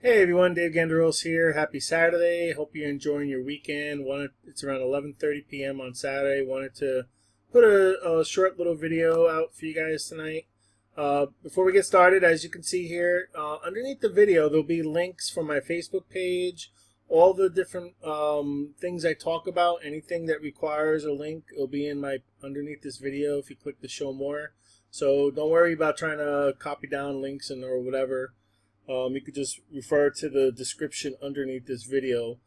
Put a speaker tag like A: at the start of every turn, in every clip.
A: Hey everyone, Dave Gandarillas here. Happy Saturday. Hope you're enjoying your weekend. It's around 11:30 p.m. on Saturday. Wanted to put a short little video out for you guys tonight. Before we get started, as you can see here, underneath the video there'll be links from my Facebook page, all the different things I talk about. Anything that requires a link will be in my underneath this video if you click the show more. So don't worry about trying to copy down links or whatever. You could just refer to the description underneath this video.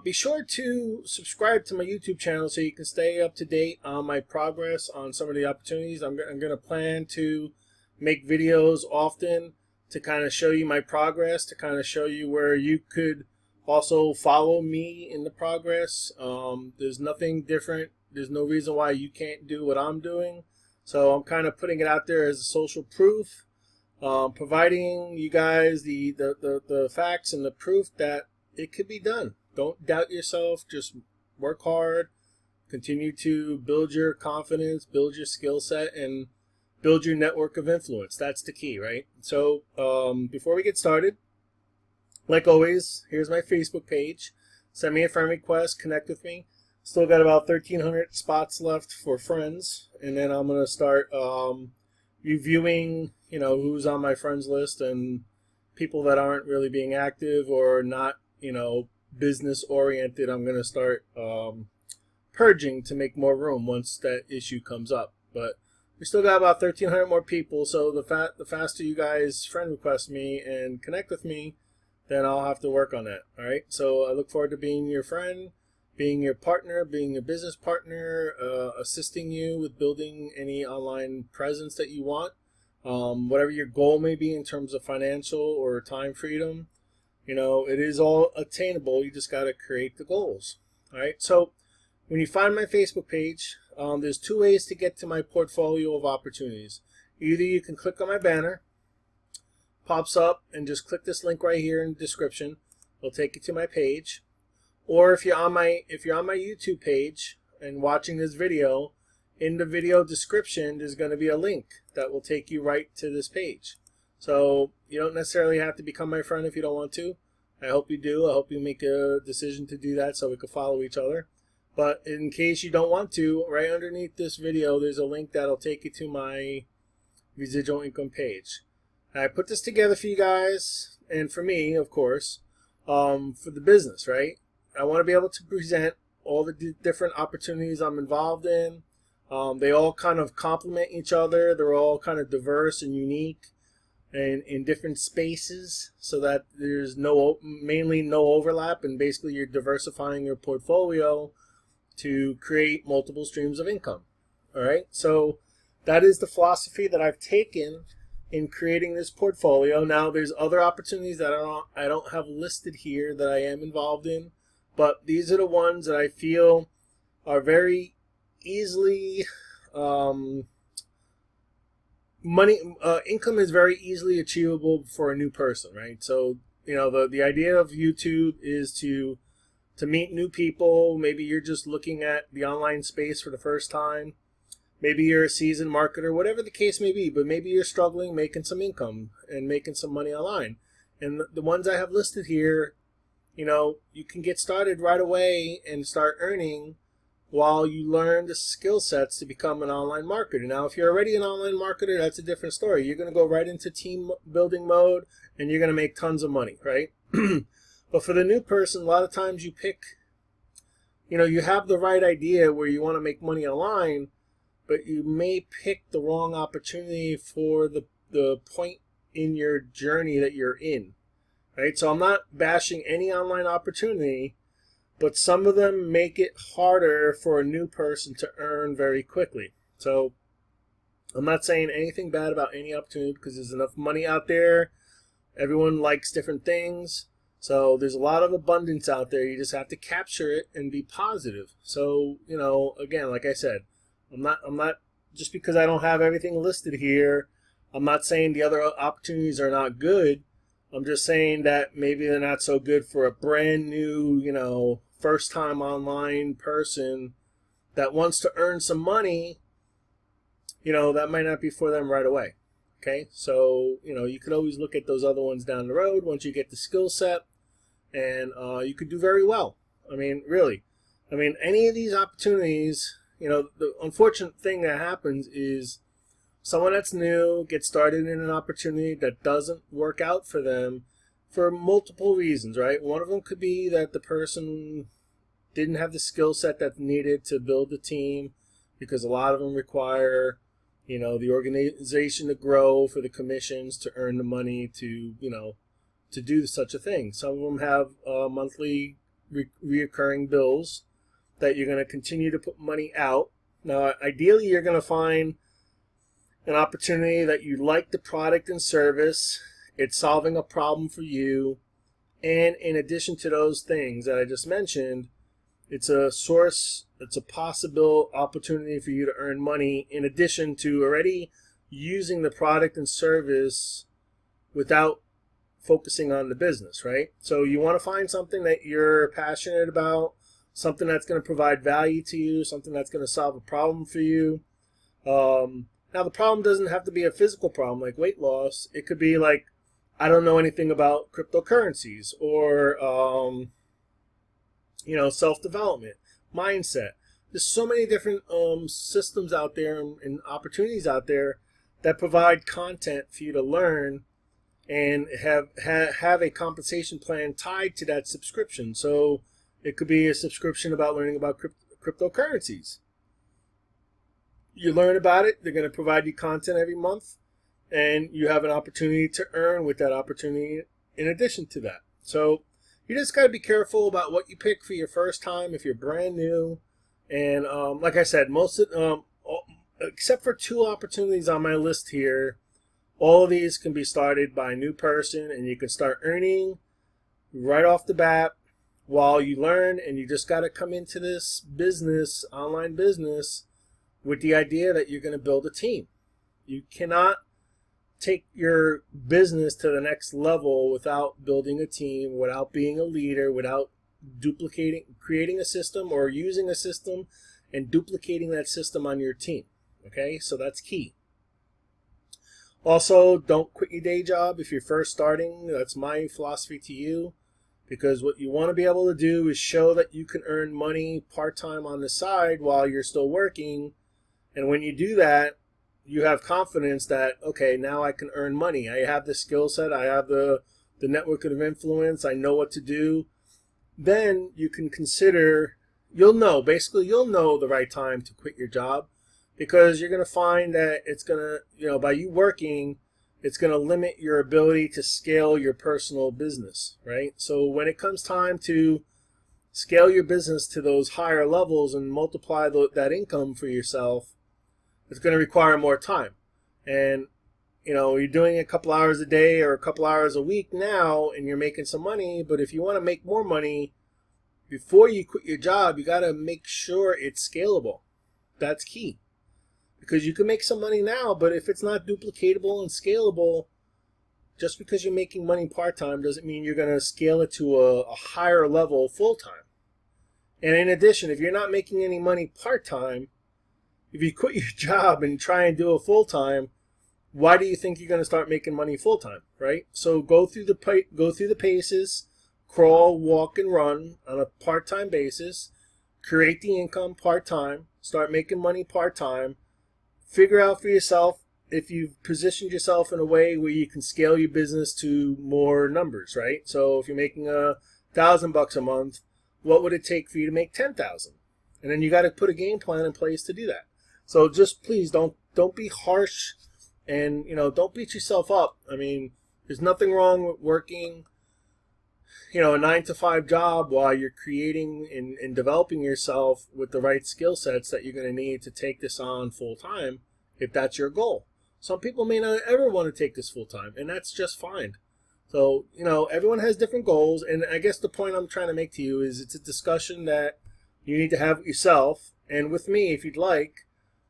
A: Be sure to subscribe to my YouTube channel so you can stay up to date on my progress on some of the opportunities. I'm going to plan to make videos often to kind of show you my progress, to kind of show you where you could also follow me in the progress. There's nothing different. There's no reason why you can't do what I'm doing. So I'm kind of putting it out there as a social proof. Providing you guys the facts and the proof that it could be done. Don't doubt yourself. Just work hard. Continue to build your confidence, build your skill set, and build your network of influence. That's the key, right? So before we get started, like always, here's my Facebook page. Send me a friend request. Connect with me. Still got about 1,300 spots left for friends. And then I'm going to start reviewing, who's on my friends list and people that aren't really being active or not, business oriented. I'm going to start purging to make more room once that issue comes up. But we still got about 1,300 more people, so the faster you guys friend request me and connect with me, then I'll have to work on that. All right, so I look forward to being your friend, being your partner, being your business partner, assisting you with building any online presence that you want. Whatever your goal may be in terms of financial or time freedom, it is all attainable. You just got to create the goals. All right. So when you find my Facebook page, there's two ways to get to my portfolio of opportunities. Either you can click on my banner, pops up, and just click this link right here in the description. It'll take you to my page. Or if you're on my YouTube page and watching this video, in the video description there's going to be a link that will take you right to this page. So you don't necessarily have to become my friend if you don't want to. I hope you do. I hope you make a decision to do that so we can follow each other. But in case you don't want to, right underneath this video there's a link that'll take you to my Residual Income page. I put this together for you guys and for me, of course, for the business, right? I want to be able to present all the different opportunities I'm involved in. They all kind of complement each other. They're all kind of diverse and unique and in different spaces so that there's mainly no overlap, and basically you're diversifying your portfolio to create multiple streams of income. All right, so that is the philosophy that I've taken in creating this portfolio. Now there's other opportunities that I don't have listed here that I am involved in. But these are the ones that I feel are very easily, income is very easily achievable for a new person, right? So, the idea of YouTube is to meet new people. Maybe you're just looking at the online space for the first time. Maybe you're a seasoned marketer, whatever the case may be, but maybe you're struggling making some income and making some money online. And the ones I have listed here, you can get started right away and start earning while you learn the skill sets to become an online marketer. Now, if you're already an online marketer, that's a different story. You're going to go right into team building mode and you're going to make tons of money, right? But for the new person, a lot of times you pick, you have the right idea where you want to make money online, but you may pick the wrong opportunity for the point in your journey that you're in. Right, so I'm not bashing any online opportunity, but some of them make it harder for a new person to earn very quickly. So I'm not saying anything bad about any opportunity because there's enough money out there. Everyone likes different things. So there's a lot of abundance out there. You just have to capture it and be positive. So, again, like I said, I'm not just because I don't have everything listed here, I'm not saying the other opportunities are not good. I'm just saying that maybe they're not so good for a brand new, first time online person that wants to earn some money. That might not be for them right away. Okay, so you could always look at those other ones down the road once you get the skill set, and you could do very well. I mean, really, I mean, any of these opportunities, the unfortunate thing that happens is someone that's new gets started in an opportunity that doesn't work out for them for multiple reasons, right? One of them could be that the person didn't have the skill set that's needed to build the team, because a lot of them require the organization to grow for the commissions to earn the money to to do such a thing. Some of them have monthly reoccurring bills that you're going to continue to put money out. Now, ideally, you're going to find an opportunity that you like the product and service, it's solving a problem for you, and in addition to those things that I just mentioned, it's a source, it's a possible opportunity for you to earn money in addition to already using the product and service without focusing on the business, right? So you want to find something that you're passionate about, something that's going to provide value to you, something that's going to solve a problem for you. Now, the problem doesn't have to be a physical problem like weight loss. It could be like, I don't know anything about cryptocurrencies, or self-development, mindset. There's so many different systems out there and opportunities out there that provide content for you to learn and have a compensation plan tied to that subscription. So it could be a subscription about learning about cryptocurrencies. You learn about it, they're going to provide you content every month, and you have an opportunity to earn with that opportunity in addition to that. So you just got to be careful about what you pick for your first time if you're brand new. And like I said, except for 2 opportunities on my list here, all of these can be started by a new person, and you can start earning right off the bat while you learn. And you just got to come into this business, online business, with the idea that you're going to build a team. You cannot take your business to the next level without building a team, without being a leader, without creating a system or using a system and duplicating that system on your team. Okay, so that's key. Also, don't quit your day job if you're first starting. That's my philosophy to you, because what you want to be able to do is show that you can earn money part-time on the side while you're still working. And when you do that, you have confidence that, okay, now I can earn money. I have the skill set. I have the network of influence. I know what to do. Then you can consider, you'll know the right time to quit your job, because you're going to find that it's going to, by you working, it's going to limit your ability to scale your personal business, right? So when it comes time to scale your business to those higher levels and multiply that income for yourself, it's going to require more time. And you're doing a couple hours a day or a couple hours a week now, and you're making some money. But if you want to make more money before you quit your job, you got to make sure it's scalable. That's key, because you can make some money now, but if it's not duplicatable and scalable, just because you're making money part-time doesn't mean you're going to scale it to a higher level full-time. And in addition, if you're not making any money part-time, if you quit your job and try and do it full-time, why do you think you're going to start making money full-time, right? So go through the paces, crawl, walk, and run on a part-time basis, create the income part-time, start making money part-time, figure out for yourself if you've positioned yourself in a way where you can scale your business to more numbers, right? So if you're making $1,000 a month, what would it take for you to make 10,000? And then you got to put a game plan in place to do that. So just please don't be harsh, and don't beat yourself up. I mean, there's nothing wrong with working a 9-to-5 job while you're creating and developing yourself with the right skill sets that you're going to need to take this on full time if that's your goal. Some people may not ever want to take this full time, and that's just fine. So everyone has different goals, and I guess the point I'm trying to make to you is it's a discussion that you need to have with yourself and with me, if you'd like,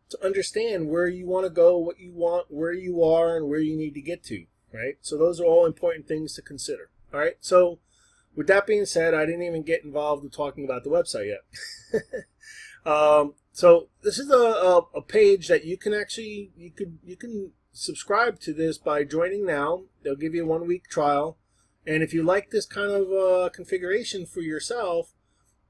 A: to understand where you want to go, what you want, where you are, and where you need to get to, right? So those are all important things to consider. All right, so with that being said, I didn't even get involved with talking about the website yet. So this is a page that you can actually you can subscribe to this by joining now. They'll give you a 1-week trial. And if you like this kind of configuration for yourself,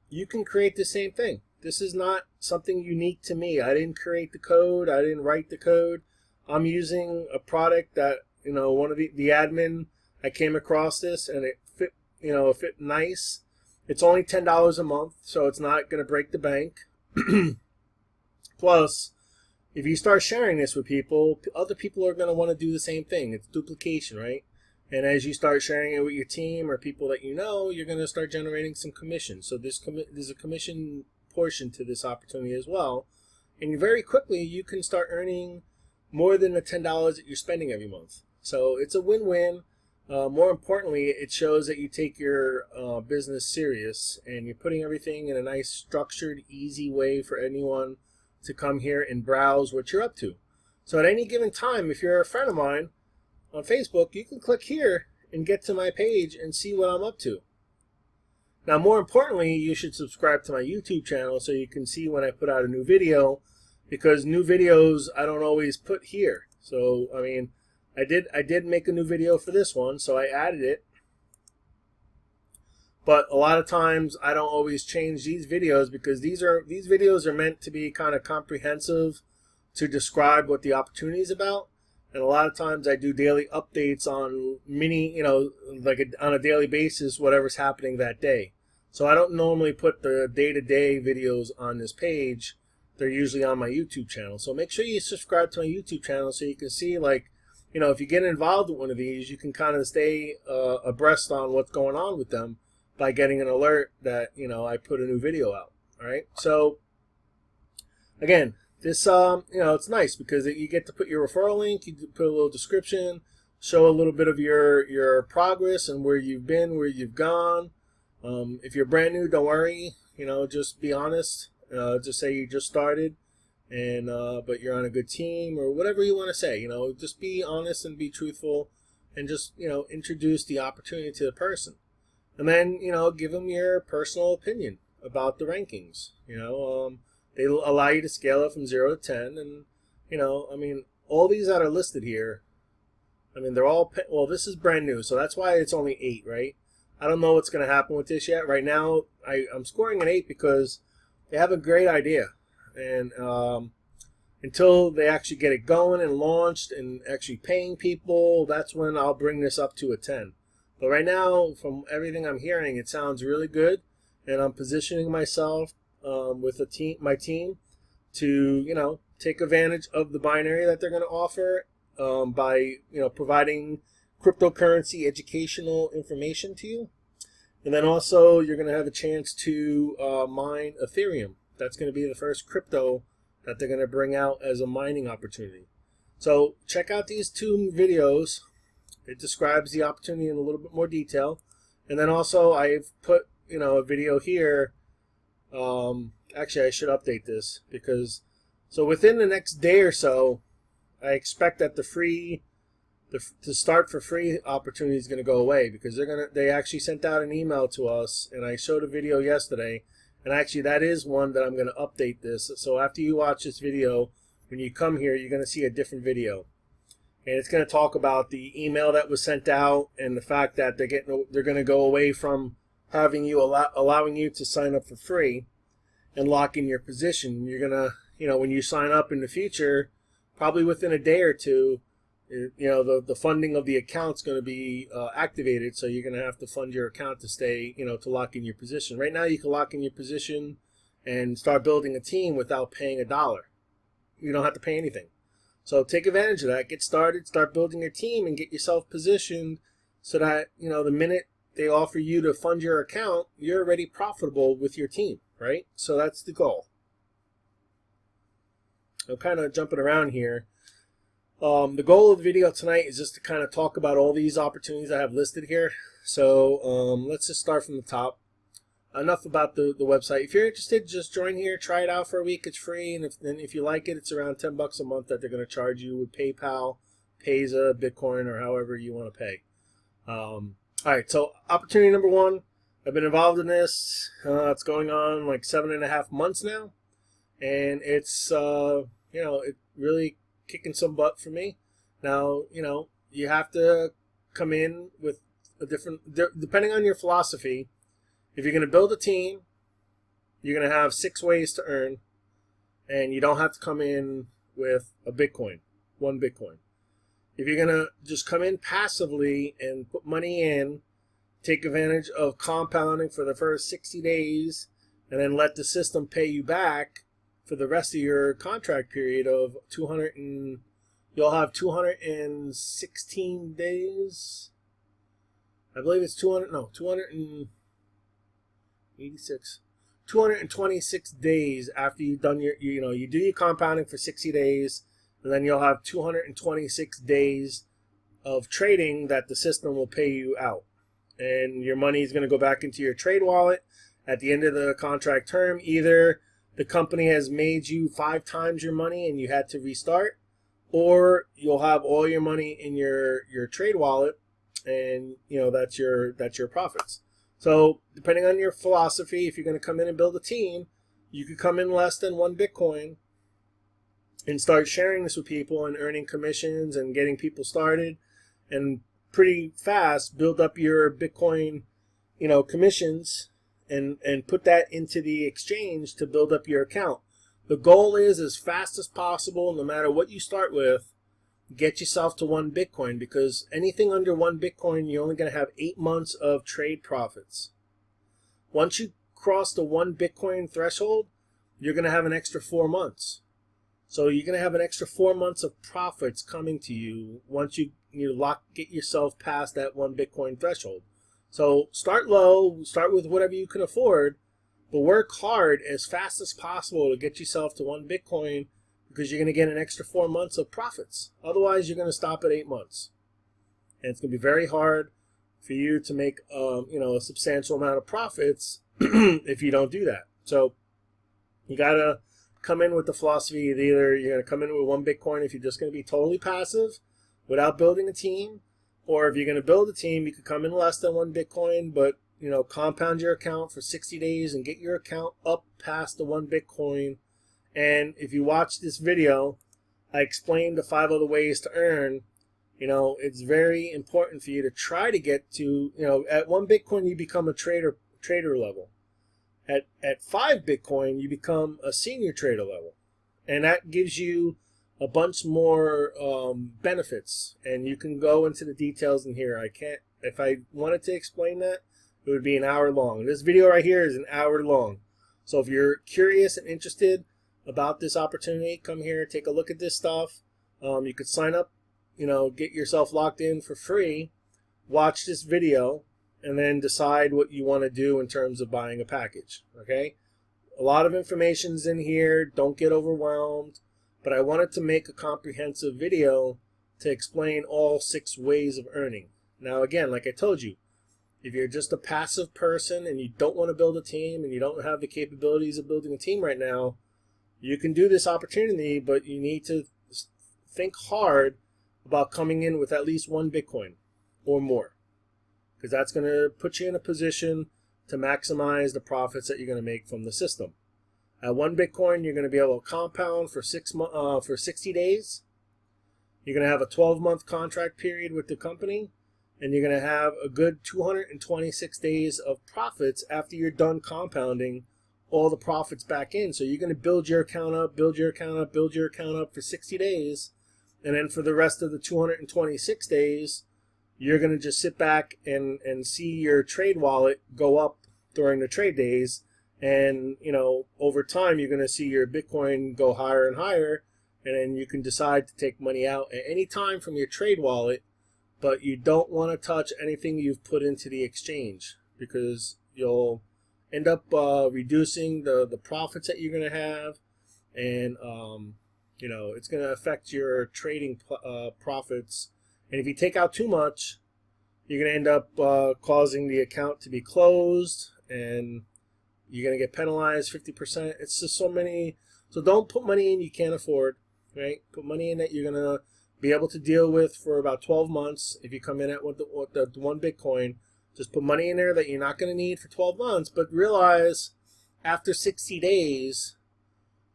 A: you can create the same thing. This is not something unique to me. I didn't create the code. I didn't write the code. I'm using a product that, one of the admin, I came across this and it fit, it fit nice. It's only $10 a month, so it's not going to break the bank. Plus, if you start sharing this with people, other people are going to want to do the same thing. It's duplication, right? And as you start sharing it with your team or people that you know, you're going to start generating some commission. So there's a commission portion to this opportunity as well. And very quickly, you can start earning more than the $10 that you're spending every month. So it's a win-win. More importantly, it shows that you take your business serious and you're putting everything in a nice, structured, easy way for anyone to come here and browse what you're up to. So at any given time, if you're a friend of mine on Facebook, you can click here and get to my page and see what I'm up to. Now, more importantly, you should subscribe to my YouTube channel so you can see when I put out a new video, because new videos I don't always put here. So, I mean, I did make a new video for this one, so I added it. But a lot of times I don't always change these videos because these videos are meant to be kind of comprehensive to describe what the opportunity is about. And a lot of times I do daily updates on on a daily basis, whatever's happening that day. So I don't normally put the day-to-day videos on this page. They're usually on my YouTube channel. So make sure you subscribe to my YouTube channel so you can see, if you get involved with one of these, you can kind of stay abreast on what's going on with them by getting an alert that, I put a new video out. All right. So again, this, it's nice because you get to put your referral link, you put a little description, show a little bit of your progress and where you've been, where you've gone. If you're brand new, don't worry, just be honest. Just say you just started and but you're on a good team or whatever you want to say. Just be honest and be truthful and just, introduce the opportunity to the person. And then, give them your personal opinion about the rankings. They allow you to scale it from 0 to 10. And, all these that are listed here, they're all, well, this is brand new. So that's why it's only 8, right? I don't know what's going to happen with this yet. Right now, I'm scoring an 8 because they have a great idea. And until they actually get it going and launched and actually paying people, that's when I'll bring this up to a 10. But right now, from everything I'm hearing, it sounds really good. And I'm positioning myself with my team to, take advantage of the binary that they're going to offer by, providing cryptocurrency educational information to you. And then also you're going to have a chance to mine Ethereum. That's going to be the first crypto that they're going to bring out as a mining opportunity. So check out these 2 videos. It describes the opportunity in a little bit more detail. And then also I've put, a video here. Actually, I should update this because, so within the next day or so, I expect that the start for free opportunity is going to go away because they actually sent out an email to us, and I showed a video yesterday, and actually that is one that I'm going to update this. So after you watch this video, when you come here, you're going to see a different video, and it's going to talk about the email that was sent out and the fact that they're going to go away from having you allowing you to sign up for free and lock in your position. You're going to, when you sign up in the future, probably within a day or two, the funding of the account's going to be activated, so you're going to have to fund your account to stay, to lock in your position. Right now, you can lock in your position and start building a team without paying $1. You don't have to pay anything. So take advantage of that. Get started, start building your team, and get yourself positioned so that, the minute they offer you to fund your account, you're already profitable with your team, right? So that's the goal. I'm kind of jumping around here. The goal of the video tonight is just to kind of talk about all these opportunities I have listed here. So let's just start from the top. Enough about the website. If you're interested, just join here, try it out for a week. It's free, and if you like it, it's around $10 a month that they're going to charge you with PayPal, Payza, Bitcoin, or however you want to pay. All right, so opportunity number 1. I've been involved in this. It's going on like 7.5 months now, and it's it really kicking some butt for me. Now, you have to come in with a different, depending on your philosophy. If you're going to build a team, you're going to have 6 ways to earn, and you don't have to come in with a Bitcoin, 1 Bitcoin. If you're going to just come in passively and put money in, take advantage of compounding for the first 60 days, and then let the system pay you back for the rest of your contract period of you'll have 216 days. I believe it's 226 days after you've done you do your compounding for 60 days, and then you'll have 226 days of trading that the system will pay you out. And your money is going to go back into your trade wallet at the end of the contract term. Either the company has made you 5 times your money and you had to restart, or you'll have all your money in your trade wallet, and that's your profits. So depending on your philosophy, if you're going to come in and build a team, you could come in less than 1 Bitcoin and start sharing this with people and earning commissions and getting people started, and pretty fast build up your Bitcoin, commissions, and put that into the exchange to build up your account. The goal is, as fast as possible, no matter what you start with, get yourself to 1 Bitcoin, because anything under 1 Bitcoin, you're only going to have 8 months of trade profits. Once you cross the 1 Bitcoin threshold, you're going to have an extra 4 months. So you're going to have an extra 4 months of profits coming to you once you get yourself past that 1 Bitcoin threshold. So start low, start with whatever you can afford, but work hard as fast as possible to get yourself to 1 Bitcoin, because you're going to get an extra 4 months of profits. Otherwise, you're going to stop at 8 months. And it's going to be very hard for you to make a substantial amount of profits if you don't do that. So you got to come in with the philosophy that either you're going to come in with 1 Bitcoin if you're just going to be totally passive without building a team, or if you're going to build a team, you could come in less than 1 Bitcoin, but compound your account for 60 days and get your account up past the 1 Bitcoin. And if you watch this video, I explained the 5 other ways to earn. It's very important for you to try to get to, at 1 Bitcoin, you become a trader level. At 5 Bitcoin, you become a senior trader level. And that gives you a bunch more benefits. And you can go into the details in here. If I wanted to explain that, it would be an hour long. This video right here is an hour long. So if you're curious and interested about this opportunity, come here, take a look at this stuff. You could sign up, get yourself locked in for free, watch this video, and then decide what you want to do in terms of buying a package. Okay? A lot of information's in here. Don't get overwhelmed. But I wanted to make a comprehensive video to explain all 6 ways of earning. Now, again, like I told you, if you're just a passive person and you don't want to build a team and you don't have the capabilities of building a team right now, you can do this opportunity, but you need to think hard about coming in with at least 1 Bitcoin or more, because that's going to put you in a position to maximize the profits that you're going to make from the system. At 1 Bitcoin, you're going to be able to compound for 60 days. You're going to have a 12-month contract period with the company, and you're going to have a good 226 days of profits after you're done compounding all the profits back in. So you're going to build your account up, build your account up, build your account up for 60 days. And then for the rest of the 226 days, you're going to just sit back and see your trade wallet go up during the trade days. And, over time, you're going to see your Bitcoin go higher and higher. And then you can decide to take money out at any time from your trade wallet. But you don't want to touch anything you've put into the exchange, because you'll end up reducing the profits that you're going to have, and it's going to affect your trading profits. And if you take out too much, you're going to end up causing the account to be closed, and you're going to get penalized 50%. It's just so many. So don't put money in you can't afford, right? Put money in that you're going to be able to deal with for about 12 months. If you come in at with the 1 Bitcoin, just put money in there that you're not going to need for 12 months, but realize after 60 days,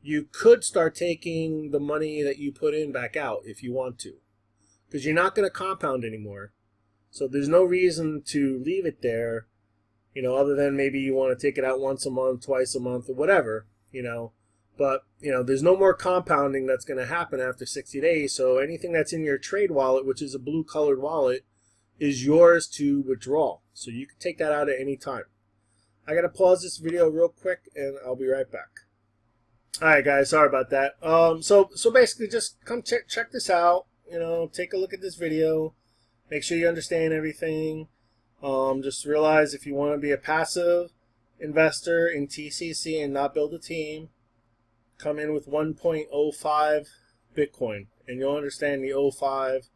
A: you could start taking the money that you put in back out if you want to. because you're not going to compound anymore. So there's no reason to leave it there, you know, other than maybe you want to take it out once a month, twice a month, or whatever, you know. But, you know, there's no more compounding that's going to happen after 60 days. So anything that's in your trade wallet, which is a blue colored wallet, is yours to withdraw. So you can take that out at any time. I got to pause this video real quick and I'll be right back. All right, guys, sorry about that. So basically just come check this out, you know, take a look at this video. Make sure you understand everything. Just realize if you want to be a passive investor in TCC and not build a team, come in with 1.05 Bitcoin, and you'll understand the 05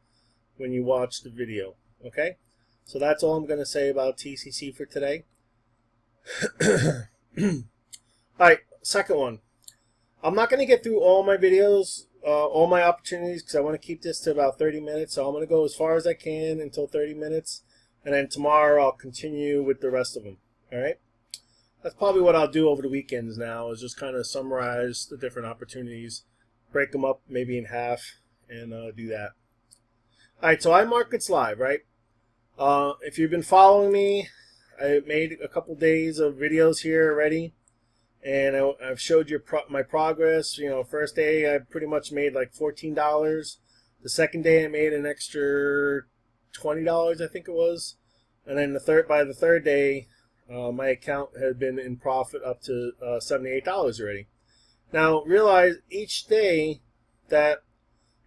A: when you watch the video. Okay? So that's all I'm going to say about TCC for today. Alright, second one. I'm not going to get through all my videos, all my opportunities, because I want to keep this to about 30 minutes. So I'm going to go as far as I can until 30 minutes. And then tomorrow I'll continue with the rest of them. Alright? That's probably what I'll do over the weekends now, is just kind of summarize the different opportunities, break them up maybe in half, and do that. Alright, so iMarkets Live, right? If you've been following me, I made a couple days of videos here already, and I've showed you my progress. You know, first day I pretty much made like $14. The second day I made an extra $20, I think it was, and then by the third day, my account had been in profit up to $78 already. Now realize each day that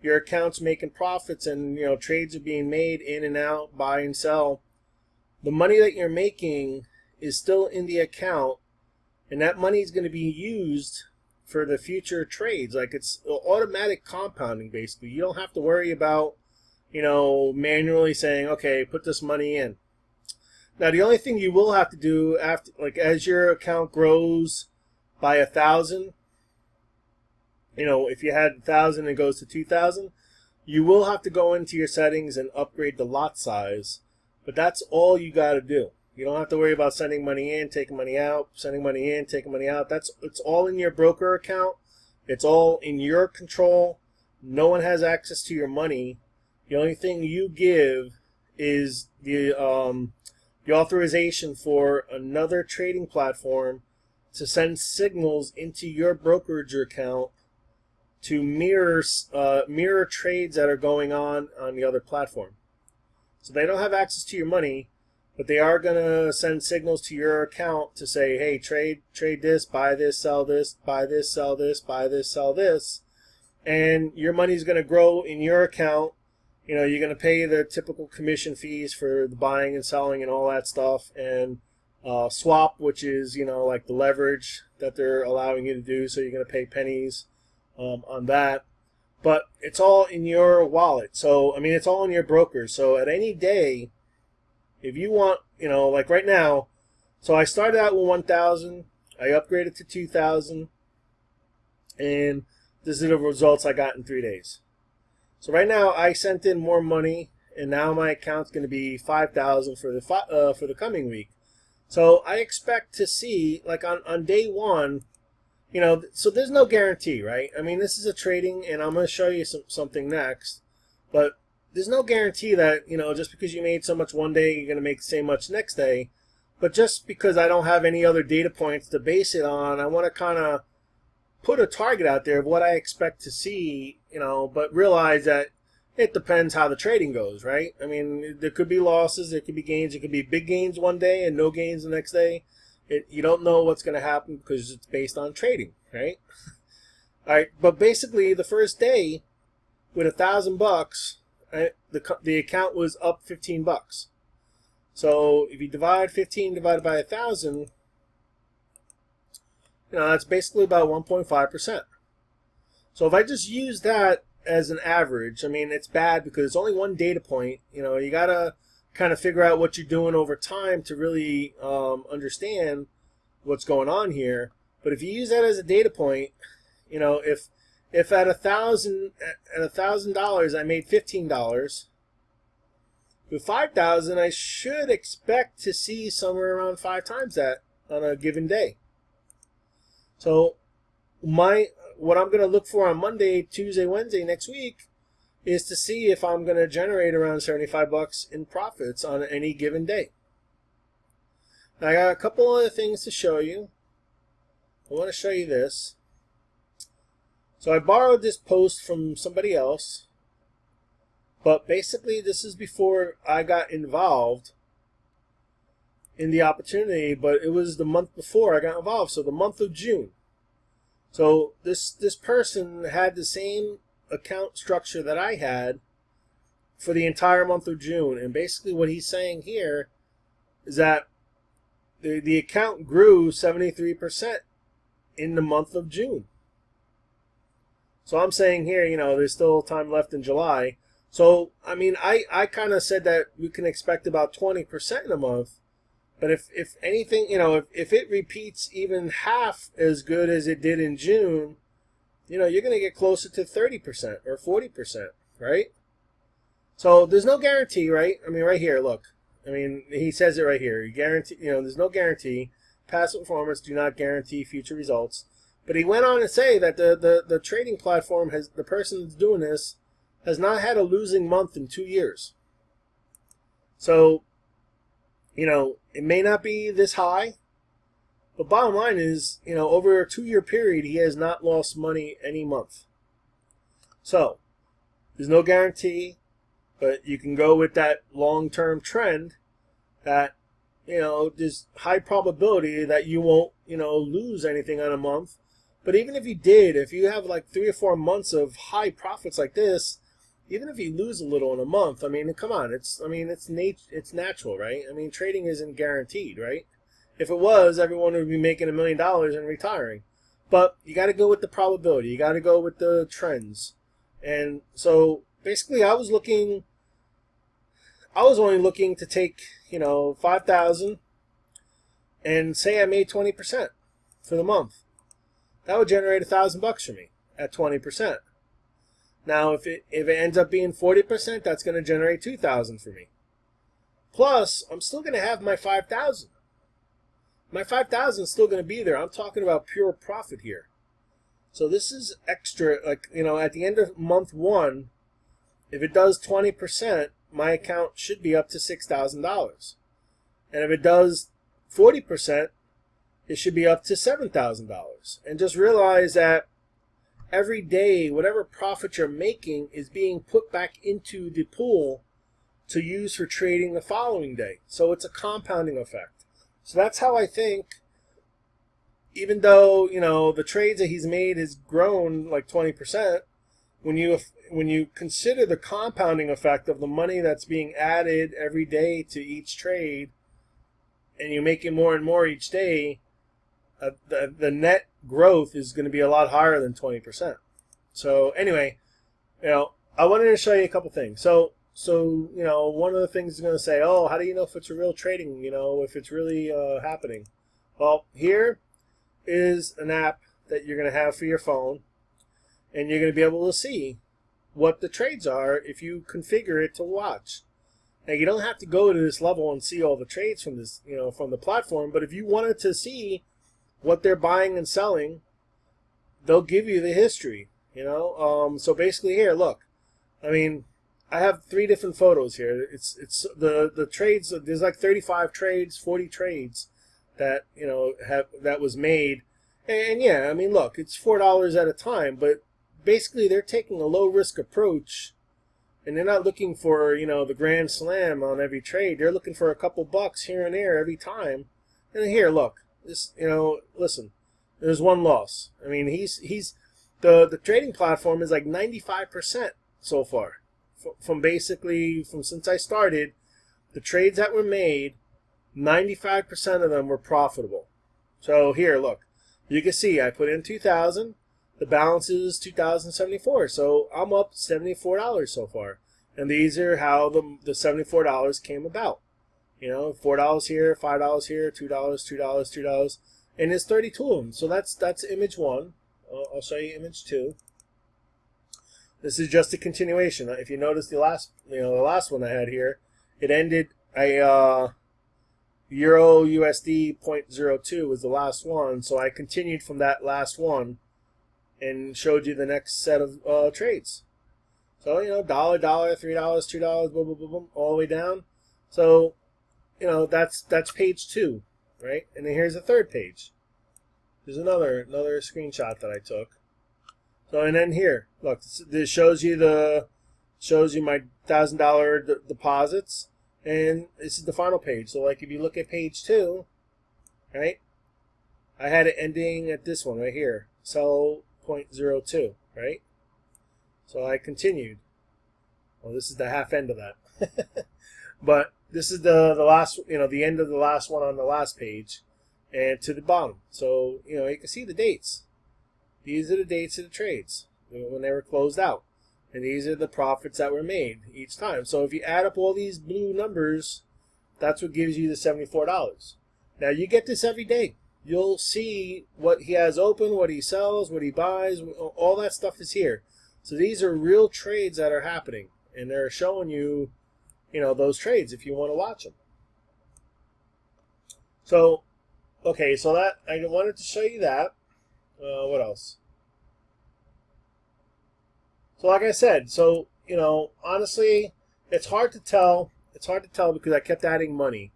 A: your account's making profits and, you know, trades are being made in and out, buy and sell, the money that you're making is still in the account, and that money is going to be used for the future trades. Like, it's automatic compounding, basically. You don't have to worry about, you know, manually saying, okay, put this money in. Now, the only thing you will have to do after, like, as your account grows by 1,000, you know, if you had 1,000 and it goes to 2,000, you will have to go into your settings and upgrade the lot size. But that's all you got to do. You don't have to worry about sending money in, taking money out, sending money in, taking money out. It's all in your broker account. It's all in your control. No one has access to your money. The only thing you give is the authorization for another trading platform to send signals into your brokerage account to mirror trades that are going on the other platform. So they don't have access to your money, but they are going to send signals to your account to say, hey, trade this, buy this, sell this, buy this, sell this, buy this, sell this. And your money's going to grow in your account. You know, you're going to pay the typical commission fees for the buying and selling and all that stuff. And swap, which is, you know, like the leverage that they're allowing you to do. So you're going to pay pennies on that. But it's all in your wallet. So, I mean, it's all in your broker. So at any day, if you want, you know, like right now, so I started out with 1,000. I upgraded to 2,000. And this is the results I got in 3 days. So right now, I sent in more money, and now my account's going to be 5,000 for the coming week. So I expect to see, like on day one, you know, so there's no guarantee, right? I mean, this is a trading, and I'm going to show you something next, but there's no guarantee that, you know, just because you made so much one day, you're going to make the same much next day. But just because I don't have any other data points to base it on, I want to kind of put a target out there of what I expect to see, you know, but realize that it depends how the trading goes, right? I mean, there could be losses, there could be gains, it could be big gains one day and no gains the next day. You don't know what's going to happen because it's based on trading, right? All right, but basically the first day with $1,000, the account was up $15. So if you divide 15 divided by 1,000, you know, that's basically about 1.5%. So if I just use that as an average, I mean, it's bad because it's only one data point. You know, you got to kind of figure out what you're doing over time to really understand what's going on here. But if you use that as a data point, you know, if at $1,000 I made $15, with 5,000 I should expect to see somewhere around 5 times that on a given day. So what I'm going to look for on Monday, Tuesday, Wednesday next week is to see if I'm going to generate around 75 bucks in profits on any given day. Now, I got a couple other things to show you. I want to show you this. So I borrowed this post from somebody else, but basically this is before I got involved in the opportunity, but it was the month before I got involved, so the month of June. So this person had the same account structure that I had for the entire month of June, and basically what he's saying here is that the account grew 73% in the month of June. So I'm saying here, you know, there's still time left in July. So, I mean, I kind of said that we can expect about 20% in a month. But if anything, you know, if it repeats even half as good as it did in June, you know, you're going to get closer to 30% or 40%, right? So there's no guarantee, right? I mean, right here, look. I mean, he says it right here. You guarantee, you know, there's no guarantee. Past performance do not guarantee future results. But he went on to say that the trading platform has, the person that's doing this has not had a losing month in 2 years. So, you know, it may not be this high, but bottom line is, you know, over a 2-year period, he has not lost money any month. So, there's no guarantee, but you can go with that long-term trend that, you know, there's high probability that you won't, you know, lose anything on a month. But even if you did, if you have like 3 or 4 months of high profits like this, even if you lose a little in a month, I mean, come on, it's natural, right? I mean, trading isn't guaranteed, right? If it was, everyone would be making $1 million and retiring. But you got to go with the probability. You got to go with the trends. And so basically, I was only looking to take, you know, 5,000 and say I made 20% for the month. That would generate $1,000 for me at 20%. Now, if it ends up being 40%, that's going to generate $2,000 for me. Plus, I'm still going to have my 5,000. My 5,000 is still going to be there. I'm talking about pure profit here. So this is extra. Like, you know, at the end of month 1, if it does 20%, my account should be up to $6,000. And if it does 40%, it should be up to $7,000. And just realize that every day, whatever profit you're making is being put back into the pool to use for trading the following day. So it's a compounding effect. So that's how I think, even though, you know, the trades that he's made has grown like 20%, when you consider the compounding effect of the money that's being added every day to each trade, and you're making more and more each day, the net growth is going to be a lot higher than 20%. So anyway, you know, I wanted to show you a couple things. So you know, one of the things is going to say, oh, how do you know if it's a real trading? You know, if it's really happening? Well, here is an app that you're going to have for your phone, and you're going to be able to see what the trades are if you configure it to watch. Now, you don't have to go to this level and see all the trades from this, you know, from the platform, but if you wanted to see what they're buying and selling, they'll give you the history, you know. So basically here, look, I mean, I have 3 different photos here. It's the trades. There's like 35 trades, 40 trades that, you know, that was made, and yeah, I mean, look, it's $4 at a time, but basically they're taking a low risk approach, and they're not looking for, you know, the grand slam on every trade. They're looking for a couple bucks here and there every time. And here, look. This, you know, listen, there's 1 loss. I mean, the trading platform is like 95% so far. From basically, from since I started, the trades that were made, 95% of them were profitable. So here, look, you can see I put in 2,000. The balance is $2,074. So I'm up $74 so far. And these are how the $74 came about. You know, $4 here, $5 here, $2, $2, $2, and there's 32 of them. So that's image 1. I'll show you image 2. This is just a continuation. If you notice the last one I had here, it ended a Euro USD 0.02 was the last one. So I continued from that last one and showed you the next set of trades. So, you know, dollar, $3, $2, boom, boom, boom, boom, all the way down. So, you know, that's page 2, right? And then here's the third page. There's another screenshot that I took. So, and then here, look, this shows you my $1,000 deposits, and this is the final page. So, like, if you look at page 2, right, I had it ending at this one right here, sell 0.02, right? So I continued. Well, this is the half end of that, but this is the last, you know, the end of the last one on the last page, and to the bottom. So, you know, you can see the dates. These are the dates of the trades when they were closed out. And these are the profits that were made each time. So if you add up all these blue numbers, that's what gives you the $74. Now you get this every day. You'll see what he has open, what he sells, what he buys, all that stuff is here. So these are real trades that are happening. And they're showing you, you know, those trades if you want to watch them. So, okay, so that I wanted to show you that. What else? So like I said, so, you know, honestly, it's hard to tell. It's hard to tell because I kept adding money.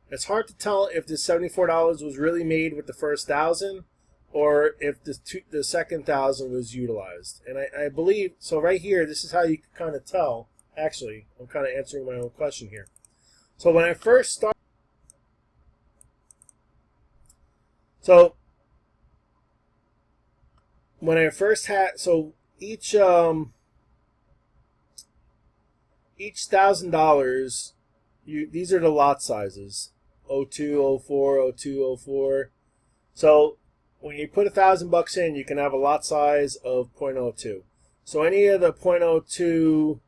A: It's hard to tell if the $74 was really made with the first 1,000 or if the second 1,000 was utilized. And I believe, so right here, this is how you can kind of tell. Actually, I'm kind of answering my own question here. So when I first started, each $1,000, these are the lot sizes, 02, 04, 02, 04. So when you put $1,000 in, you can have a lot size of 0.02. So any of the 0.02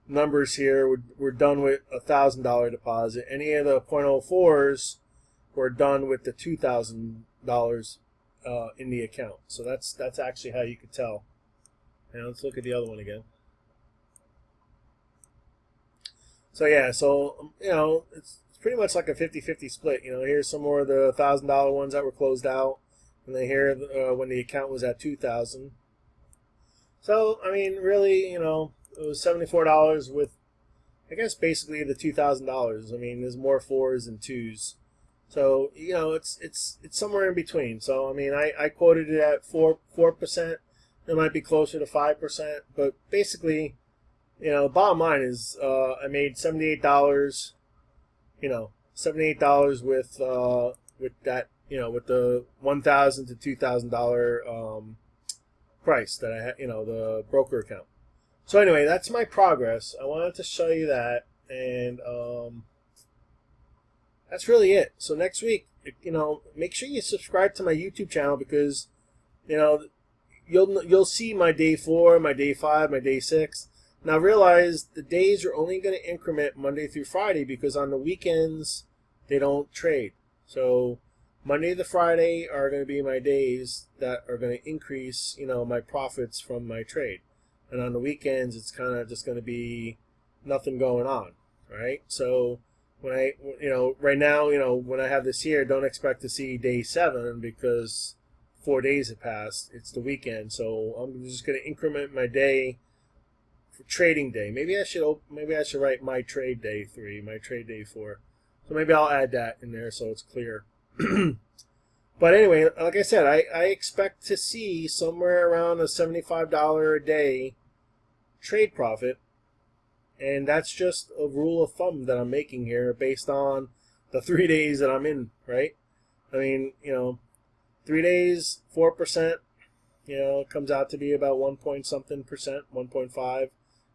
A: numbers here were done with a $1,000 deposit. Any of the 0.04s were done with the $2,000 in the account. So that's actually how you could tell. And let's look at the other one again. So yeah, so you know, it's pretty much like a 50-50 split. You know, here's some more of the $1,000 ones that were closed out, and then here when the account was at $2,000. So I mean, really, you know, it was $74 with, I guess, basically the $2,000. I mean, there's more 4s than 2s. So you know, it's somewhere in between. So I mean, I quoted it at 4%. It might be closer to 5%, but basically, you know, bottom line is I made $78. You know, $78 with that, you know, with the $1,000 to $2,000 price that I had, you know, the broker account. So anyway, that's my progress. I wanted to show you that, and that's really it. So next week, you know, make sure you subscribe to my YouTube channel because, you know, you'll see my day 4, my day 5, my day 6. Now realize the days are only going to increment Monday through Friday because on the weekends they don't trade. So Monday to Friday are going to be my days that are going to increase, you know, my profits from my trade. And on the weekends it's kind of just going to be nothing going on, right? So when you know, right now, you know, when I have this here, don't expect to see day 7 because 4 days have passed. It's the weekend, so I'm just going to increment my day for trading day. Maybe I should write my trade day 3, my trade day 4. So maybe I'll add that in there so it's clear. But anyway, like I said, I expect to see somewhere around a $75 a day trade profit, and that's just a rule of thumb that I'm making here based on the 3 days that I'm in, right? I mean, you know, 3 days, 4%, you know, comes out to be about 1 point something percent, 1.5,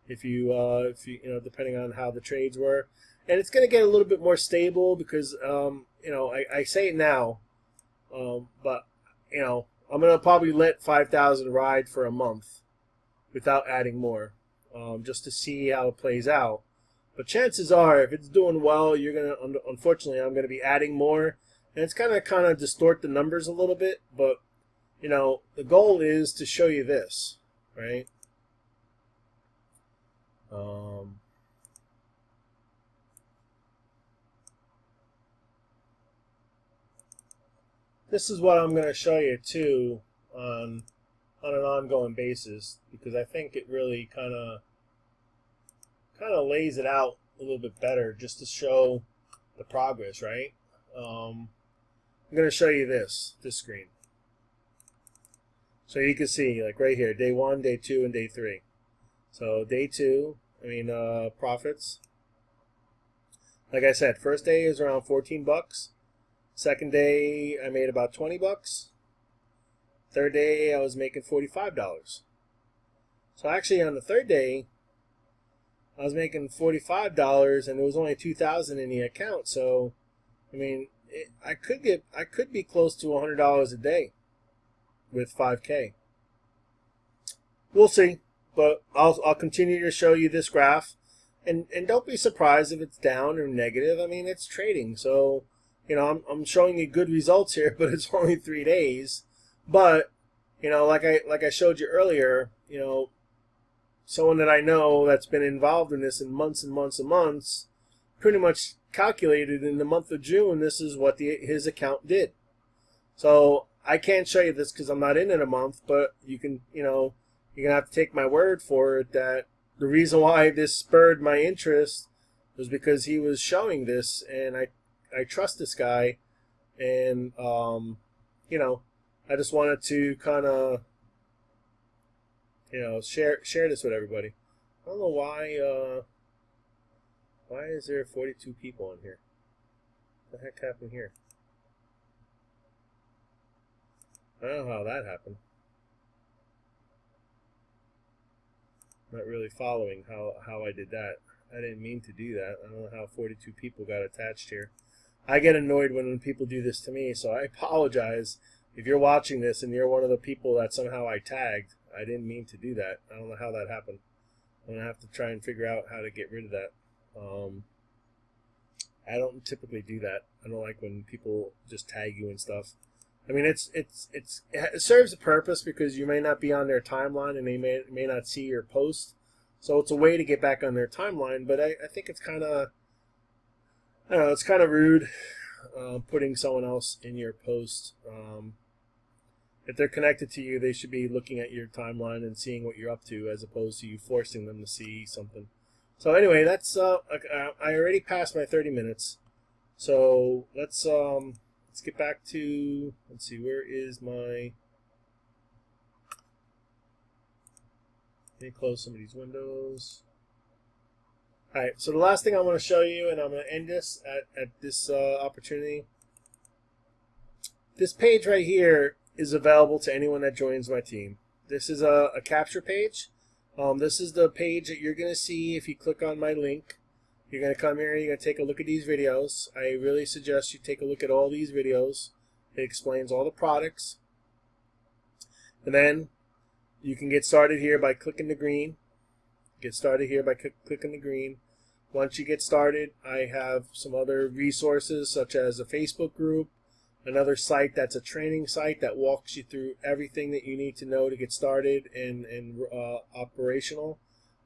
A: if you know, depending on how the trades were. And it's going to get a little bit more stable because, you know, I say it now, but, you know, I'm going to probably let 5,000 ride for a month without adding more, just to see how it plays out. But chances are, if it's doing well, you're going to, unfortunately, I'm going to be adding more. And it's kind of distort the numbers a little bit, but, you know, the goal is to show you this, right? This is what I'm going to show you too on on an ongoing basis, because I think it really kind of lays it out a little bit better just to show the progress, right? I'm going to show you this screen. So you can see, like right here, day 1, day 2, and day 3. So day 2, profits. Like I said, first day is around 14 bucks. Second day, I made about 20 bucks. Third day, I was making $45. So actually, on the third day, I was making $45, and there was only $2,000 in the account. So, I mean, I could be close to $100 a day with 5K. We'll see, but I'll continue to show you this graph, and don't be surprised if it's down or negative. I mean, it's trading, so I'm showing you good results here, but it's only 3 days. But like I showed you earlier, someone that I know that's been involved in this in months and months and months, pretty much calculated in the month of June, this is what his account did. So I can't show you this because I'm not in it a month, but you're gonna have to take my word for it that the reason why this spurred my interest was because he was showing this, and I trust this guy, and I just wanted to kind of share this with everybody. I don't know why is there 42 people on here? What the heck happened here? I don't know how that happened. Not really following how I did that. I didn't mean to do that. I don't know how 42 people got attached here. I get annoyed when people do this to me, so I apologize if you're watching this and you're one of the people that somehow I tagged. I didn't mean to do that. I don't know how that happened. I'm going to have to try and figure out how to get rid of that. I don't typically do that. I don't like when people just tag you and stuff. I mean, it serves a purpose because you may not be on their timeline and they may not see your post. So it's a way to get back on their timeline. But I think it's kind of, I don't know, it's kind of rude putting someone else in your post. If they're connected to you, they should be looking at your timeline and seeing what you're up to, as opposed to you forcing them to see something. So anyway, that's I already passed my 30 minutes. So let's get back to, let's see, where is my, let me close some of these windows. All right, so the last thing I want to show you, and I'm going to end this at this opportunity. This page right here is available to anyone that joins my team. This is a capture page. This is the page that you're going to see if you click on my link. You're going to come here and you're going to take a look at these videos. I really suggest you take a look at all these videos. It explains all the products. And then you can get started here by clicking the green. Get started here by clicking the green. Once you get started, I have some other resources such as a Facebook group, another site that's a training site that walks you through everything that you need to know to get started and operational.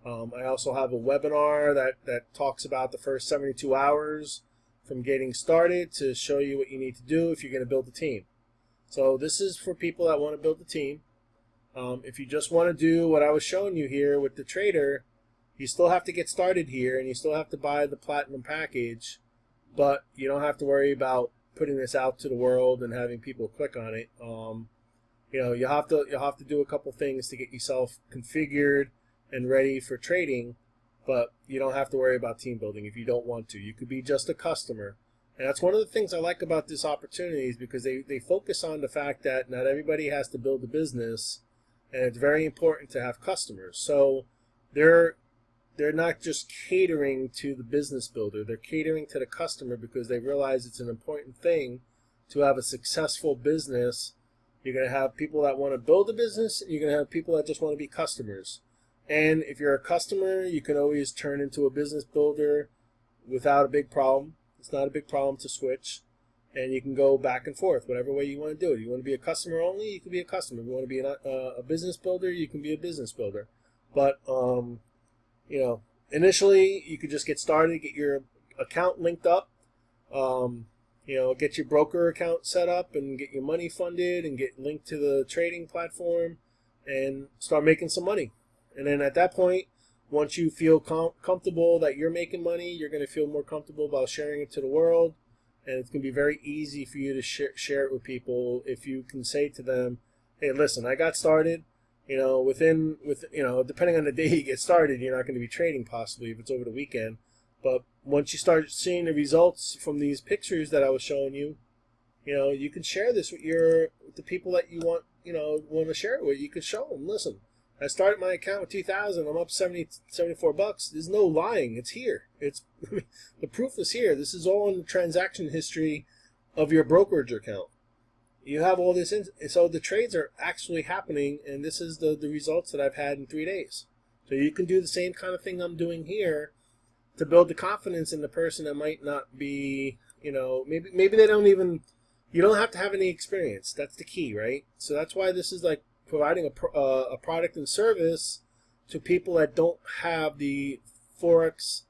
A: I also have a webinar that talks about the first 72 hours from getting started to show you what you need to do if you're going to build a team. So this is for people that want to build a team. If you just want to do what I was showing you here with the trader, you still have to get started here and you still have to buy the platinum package, but you don't have to worry about putting this out to the world and having people click on it. You'll have to do a couple things to get yourself configured and ready for trading, but you don't have to worry about team building if you don't want to. You could be just a customer. And that's one of the things I like about this opportunity, is because they focus on the fact that not everybody has to build a business, and it's very important to have customers. So they're not just catering to the business builder, they're catering to the customer because they realize it's an important thing to have a successful business. You're going to have people that want to build a business, and you're going to have people that just want to be customers. And if you're a customer, you can always turn into a business builder without a big problem. It's not a big problem to switch, and you can go back and forth whatever way you want to do it. You want to be a customer only, you can be a customer. If you want to be a business builder, you can be a business builder. But initially you could just get started, get your account linked up, get your broker account set up and get your money funded and get linked to the trading platform, and start making some money. And then at that point, once you feel comfortable that you're making money, you're going to feel more comfortable about sharing it to the world. And it's going to be very easy for you to share it with people if you can say to them, hey, listen, I got started. You know, depending on the day you get started, you're not going to be trading possibly if it's over the weekend. But once you start seeing the results from these pictures that I was showing you, you know, you can share this with the people that you want to share it with. You can show them, listen, I started my account with 2,000. I'm up 74 bucks. There's no lying. It's here. It's the proof is here. This is all in the transaction history of your brokerage account. You have all this, so the trades are actually happening, and this is the results that I've had in 3 days. So you can do the same kind of thing I'm doing here to build the confidence in the person that might not be, you know, maybe they don't even. You don't have to have any experience. That's the key, right? So that's why this is like providing a product and service to people that don't have the Forex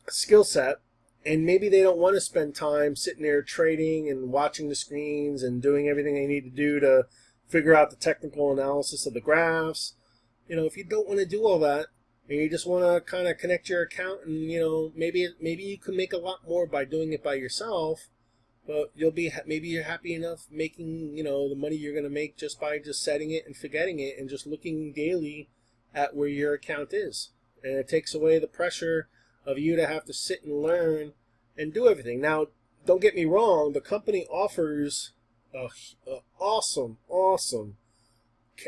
A: skill set, and maybe they don't want to spend time sitting there trading and watching the screens and doing everything they need to do to figure out the technical analysis of the graphs. You know, if you don't want to do all that, and you just want to kind of connect your account, and you know, maybe you can make a lot more by doing it by yourself, but maybe you're happy enough making, you know, the money you're going to make just by just setting it and forgetting it and just looking daily at where your account is. And it takes away the pressure of you to have to sit and learn and do everything. Now, don't get me wrong, the company offers a awesome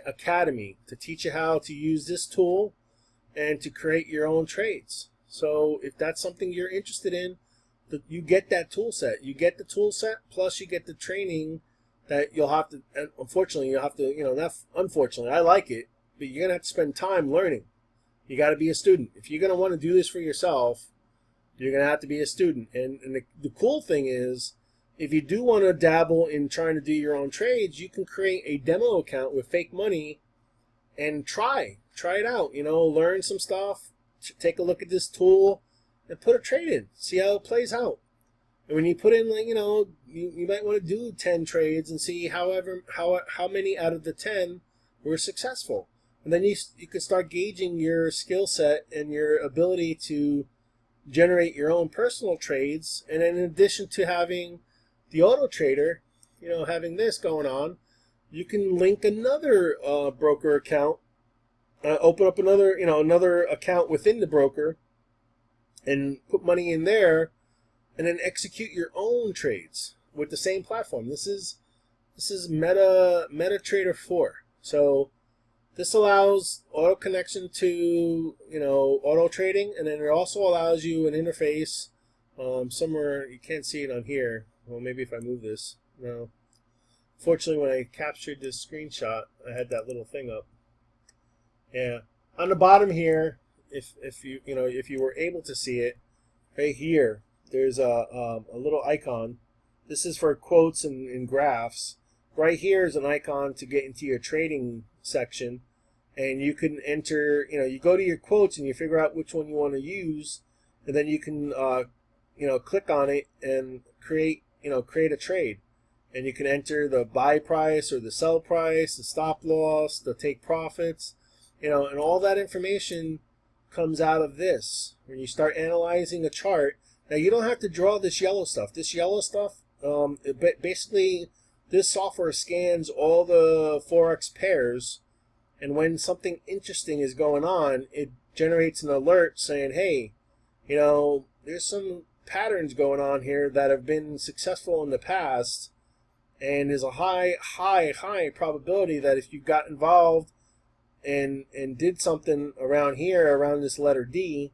A: academy to teach you how to use this tool and to create your own trades. So if that's something you're interested in, you get that tool set. You get the tool set, plus you get the training that you'll have to, unfortunately, you know, not unfortunately, I like it, but you're going to have to spend time learning. You got to be a student. If you're going to want to do this for yourself, you're going to have to be a student. And the cool thing is, if you do want to dabble in trying to do your own trades, you can create a demo account with fake money and try it out. You know, learn some stuff, take a look at this tool, and put a trade in. See how it plays out. And when you put in, like, you know, you might want to do 10 trades and see how many out of the 10 were successful. And then you can start gauging your skill set and your ability to generate your own personal trades. And then in addition to having the auto trader, you know, having this going on, you can link another broker account, open up another account within the broker, and put money in there, and then execute your own trades with the same platform. This is MetaTrader 4. So this allows auto connection to, you know, auto trading, and then it also allows you an interface somewhere. You can't see it on here. Well, maybe if I move this. No. Fortunately, when I captured this screenshot, I had that little thing up. Yeah. On the bottom here, if you were able to see it, right here, there's a little icon. This is for quotes and graphs. Right here is an icon to get into your trading section, and you can enter, you know, you go to your quotes and you figure out which one you want to use, and then you can click on it and create a trade. And you can enter the buy price or the sell price, the stop loss, the take profits, you know, and all that information comes out of this. When you start analyzing a chart, now you don't have to draw this yellow stuff. This yellow stuff, basically, this software scans all the Forex pairs, and when something interesting is going on, it generates an alert saying, hey, you know, there's some patterns going on here that have been successful in the past, and there's a high probability that if you got involved and did something around here, around this letter D,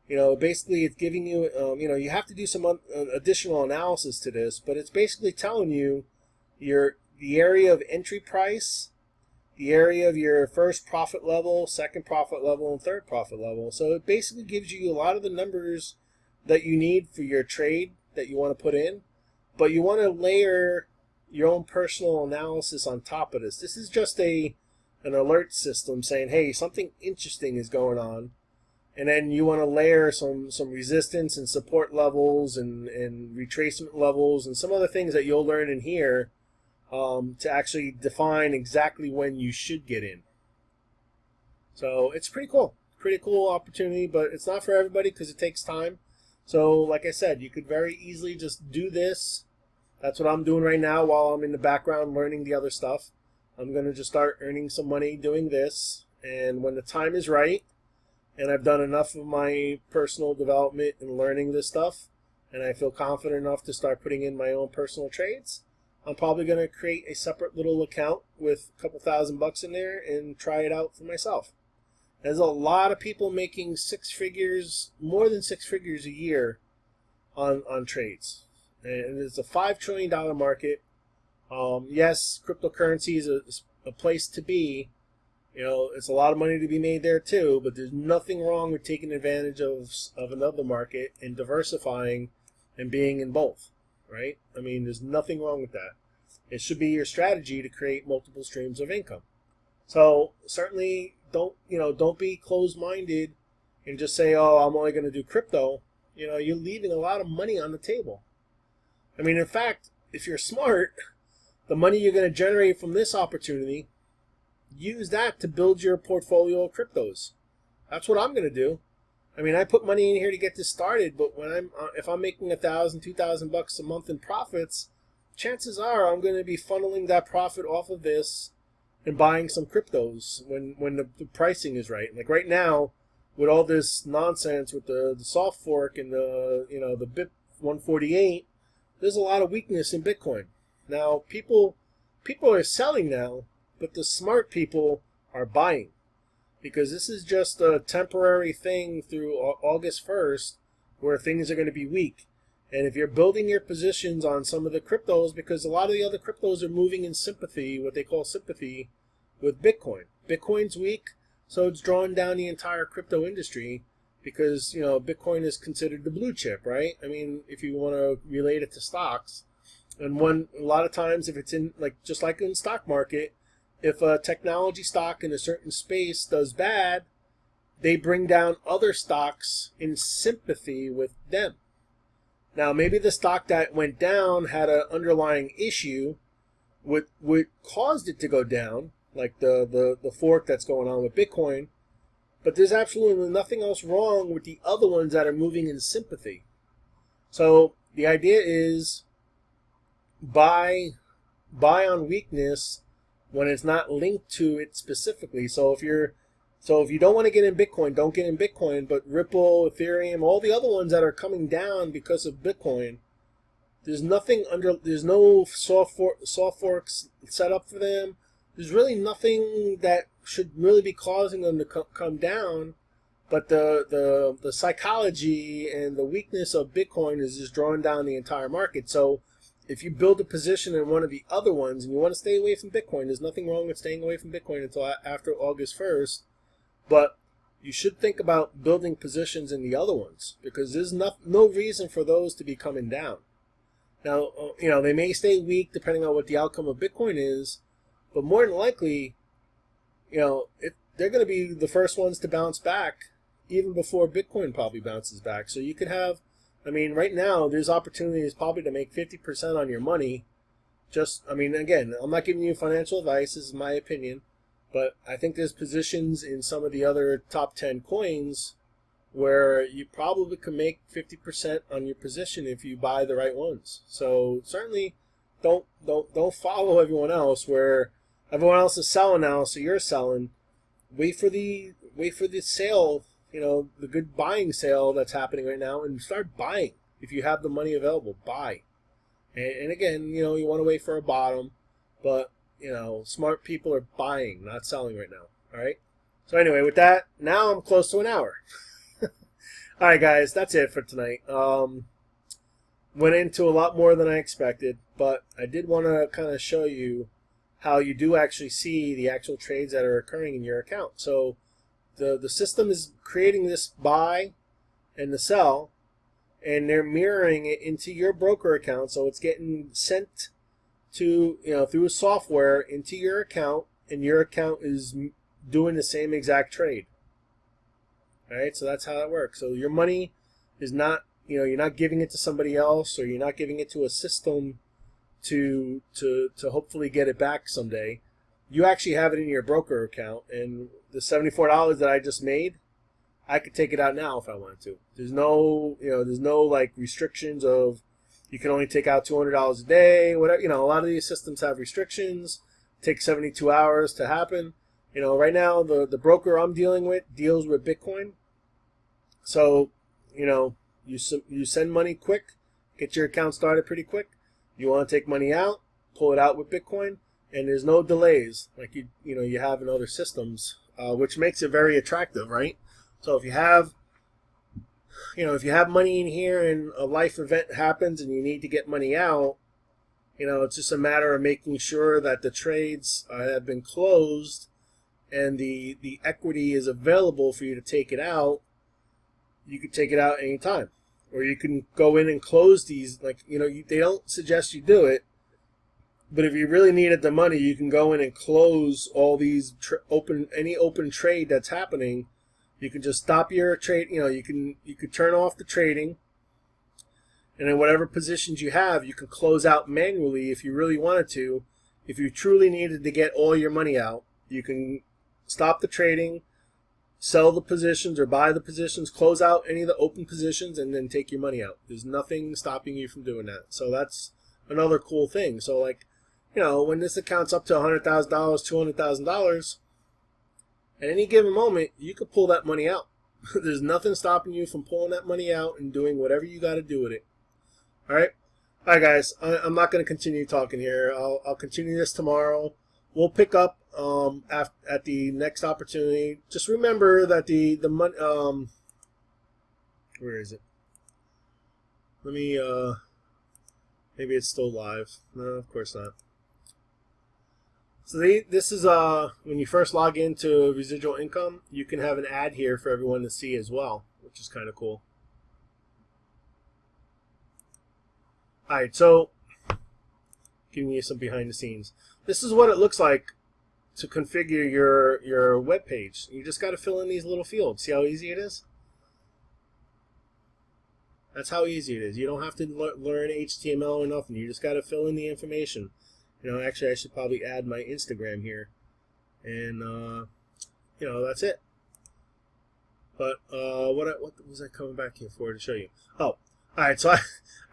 A: you know, basically it's giving you, you have to do some additional analysis to this, but it's basically telling you the area of entry price, the area of your first profit level, second profit level, and third profit level. So it basically gives you a lot of the numbers that you need for your trade that you want to put in, but you want to layer your own personal analysis on top of this. This is just an alert system saying, hey, something interesting is going on, and then you want to layer some resistance and support levels and retracement levels and some other things that you'll learn in here to actually define exactly when you should get in. So it's pretty cool opportunity, but it's not for everybody because it takes time. So like I said, you could very easily just do this. That's what I'm doing right now while I'm in the background learning the other stuff. I'm going to just start earning some money doing this. And when the time is right, and I've done enough of my personal development and learning this stuff, and I feel confident enough to start putting in my own personal trades, I'm probably going to create a separate little account with a couple $1,000 in there and try it out for myself. There's a lot of people making six figures, more than six figures a year on trades. And it's a $5 trillion market. Yes, cryptocurrency is a place to be. You know, it's a lot of money to be made there too, but there's nothing wrong with taking advantage of another market and diversifying and being in both, right? I mean, there's nothing wrong with that. It should be your strategy to create multiple streams of income. So certainly don't be closed-minded and just say, oh, I'm only going to do crypto. You know, you're leaving a lot of money on the table. I mean, in fact, if you're smart, the money you're going to generate from this opportunity, use that to build your portfolio of cryptos. That's what I'm going to do. I mean, I put money in here to get this started, but when if I'm making $1,000, $2,000 a month in profits, chances are I'm going to be funneling that profit off of this and buying some cryptos when the pricing is right. Like right now, with all this nonsense with the soft fork and the BIP 148, there's a lot of weakness in Bitcoin. Now people are selling now, but the smart people are buying, because this is just a temporary thing through August 1st where things are going to be weak. And if you're building your positions on some of the cryptos, because a lot of the other cryptos are moving in sympathy, what they call sympathy, with Bitcoin. Bitcoin's weak, so it's drawing down the entire crypto industry because, Bitcoin is considered the blue chip, right? I mean, if you want to relate it to stocks. And a lot of times if it's in, just like in the stock market, if a technology stock in a certain space does bad, they bring down other stocks in sympathy with them. Now, maybe the stock that went down had an underlying issue what caused it to go down, like the fork that's going on with Bitcoin, but there's absolutely nothing else wrong with the other ones that are moving in sympathy. So the idea is buy on weakness when it's not linked to it specifically. So if you don't want to get in Bitcoin, don't get in Bitcoin, but Ripple, Ethereum, all the other ones that are coming down because of Bitcoin, there's no soft forks set up for them. There's really nothing that should really be causing them to come down, but the psychology and the weakness of Bitcoin is just drawing down the entire market. So if you build a position in one of the other ones and you want to stay away from Bitcoin, there's nothing wrong with staying away from Bitcoin until after August 1st, but you should think about building positions in the other ones, because there's no reason for those to be coming down. Now, they may stay weak depending on what the outcome of Bitcoin is, but more than likely, if they're going to be the first ones to bounce back even before Bitcoin probably bounces back. So you could have, right now there's opportunities probably to make 50% on your money. Again, I'm not giving you financial advice, this is my opinion, but I think there's positions in some of the other top 10 coins where you probably can make 50% on your position if you buy the right ones. So certainly don't follow everyone else where everyone else is selling now, so you're selling. Wait for the sale, the good buying sale that's happening right now, and start buying. If you have the money available, buy. And again, you want to wait for a bottom, but smart people are buying, not selling right now. All right. So anyway, with that, now I'm close to an hour. All right, guys, that's it for tonight. Went into a lot more than I expected, but I did want to kind of show you how you do actually see the actual trades that are occurring in your account. So the system is creating this buy and the sell, and they're mirroring it into your broker account. So it's getting sent to, through a software into your account, and your account is doing the same exact trade. All right, so that's how that works. So your money is not, you're not giving it to somebody else, or you're not giving it to a system to hopefully get it back someday, you actually have it in your broker account, and the $74 that I just made, I could take it out now if I wanted to. There's no, there's no like restrictions of you can only take out $200 a day, whatever. A lot of these systems have restrictions. Take 72 hours to happen. Right now the broker I'm dealing with deals with Bitcoin. So, you send money quick, get your account started pretty quick. You want to take money out, pull it out with Bitcoin, and there's no delays like you have in other systems, which makes it very attractive, right? So if you have money in here and a life event happens and you need to get money out, it's just a matter of making sure that the trades have been closed and the equity is available for you to take it out. You could take it out anytime. Or you can go in and close these, they don't suggest you do it, but if you really needed the money, you can go in and close all these any open trade that's happening. You can just stop your trade. You could turn off the trading, and then whatever positions you have, you can close out manually if you really wanted to. If you truly needed to get all your money out, you can stop the trading, sell the positions or buy the positions, close out any of the open positions, and then take your money out. There's nothing stopping you from doing that. So that's another cool thing. So when this account's up to $100,000, $200,000, at any given moment, you could pull that money out. There's nothing stopping you from pulling that money out and doing whatever you got to do with it. All right, guys. I'm not going to continue talking here. I'll continue this tomorrow. We'll pick up at the next opportunity. Just remember that the money. Where is it? Let me. Maybe it's still live. No, of course not. So this is when you first log into Residual Income, you can have an ad here for everyone to see as well, which is kind of cool. All right, so giving you some behind the scenes. This is what it looks like to configure your web page. You just got to fill in these little fields. See how easy it is? That's how easy it is. You don't have to learn HTML or nothing. You just got to fill in the information. Actually, I should probably add my Instagram here, and that's it. But what was I coming back here for to show you? Oh, all right. So I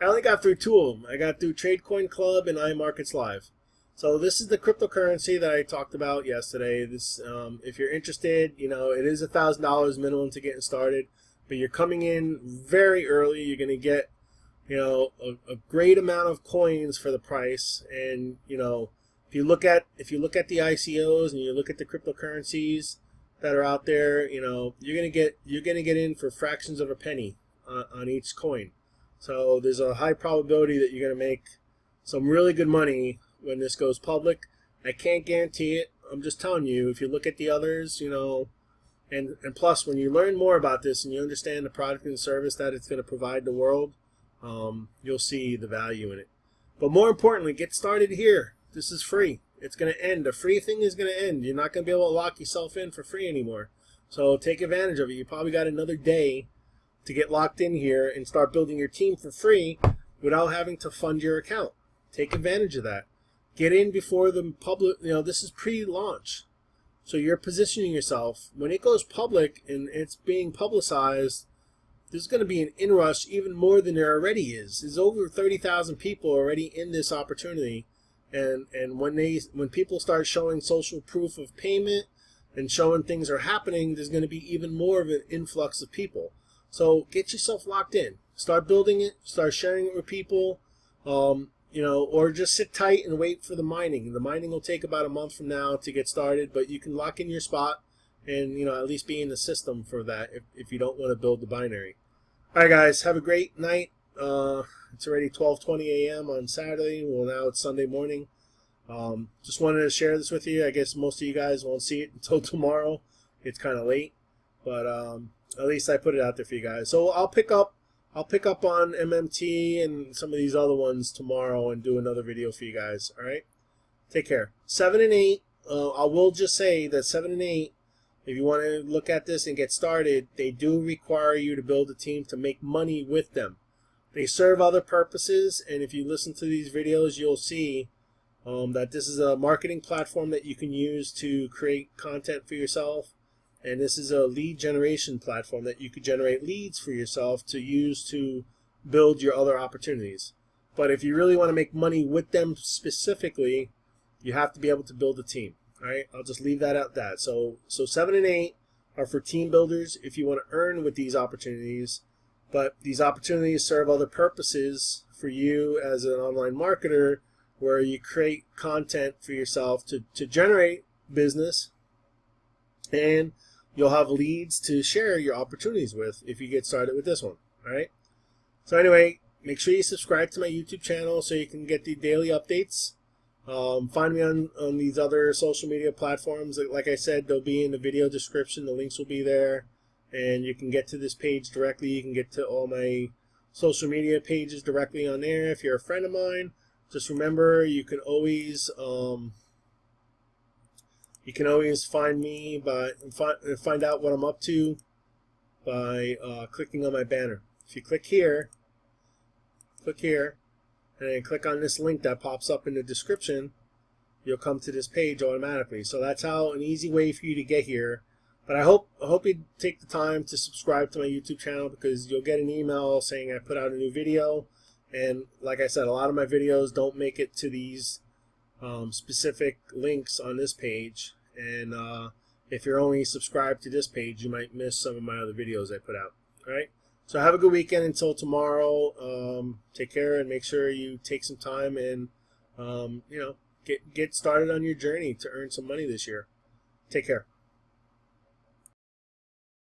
A: only got through two of them. I got through TradeCoin Club and iMarkets Live. So this is the cryptocurrency that I talked about yesterday. This, if you're interested, it is $1,000 minimum to getting started, but you're coming in very early. You're going to get a great amount of coins for the price, and if you look at the ICOs and you look at the cryptocurrencies that are out there, you're gonna get in for fractions of a penny on each coin. So there's a high probability that you're gonna make some really good money when this goes public. I can't guarantee it. I'm just telling you. If you look at the others, and plus when you learn more about this and you understand the product and service that it's going to provide the world, you'll see the value in it. But more importantly, get started here. This is free. It's going to end. The free thing is going to end. You're not going to be able to lock yourself in for free anymore. So take advantage of it. You probably got another day to get locked in here and start building your team for free without having to fund your account. Take advantage of that. Get in before the public, this is pre-launch. So you're positioning yourself. When it goes public and it's being publicized, there's going to be an inrush even more than there already is. There's over 30,000 people already in this opportunity, and when people start showing social proof of payment and showing things are happening, there's going to be even more of an influx of people. So get yourself locked in. Start building it. Start sharing it with people. Or just sit tight and wait for the mining. The mining will take about a month from now to get started, but you can lock in your spot and at least be in the system for that if you don't want to build the binary. All right, guys, have a great night. It's already 12:20 a.m. on Saturday. Well, now it's Sunday morning. Just wanted to share this with you. I guess most of you guys won't see it until tomorrow. It's kind of late, but at least I put it out there for you guys. So I'll pick up on MMT and some of these other ones tomorrow and do another video for you guys. All right, take care. 7 and 8. I will just say that 7 and 8. If you want to look at this and get started, they do require you to build a team to make money with them. They serve other purposes, and if you listen to these videos, you'll see that this is a marketing platform that you can use to create content for yourself, and this is a lead generation platform that you could generate leads for yourself to use to build your other opportunities. But if you really want to make money with them specifically, you have to be able to build a team. All right, I'll just leave that at that. So 7 and 8 are for team builders if you want to earn with these opportunities, but these opportunities serve other purposes for you as an online marketer, where you create content for yourself to generate business, and you'll have leads to share your opportunities with if you get started with this one. All right. So anyway, make sure you subscribe to my YouTube channel so you can get the daily updates. Find me on these other social media platforms. Like I said, they'll be in the video description. The links will be there, and you can get to this page directly. You can get to all my social media pages directly on there. If you're a friend of mine, just remember you can always find me by find out what I'm up to by clicking on my banner. If you click here, and then click on this link that pops up in the description, you'll come to this page automatically. So that's how an easy way for you to get here. But I hope you take the time to subscribe to my YouTube channel, because you'll get an email saying I put out a new video. And like I said, a lot of my videos don't make it to these specific links on this page. And if you're only subscribed to this page, you might miss some of my other videos I put out. All right. So have a good weekend until tomorrow. Take care, and make sure you take some time and get started on your journey to earn some money this year. Take care.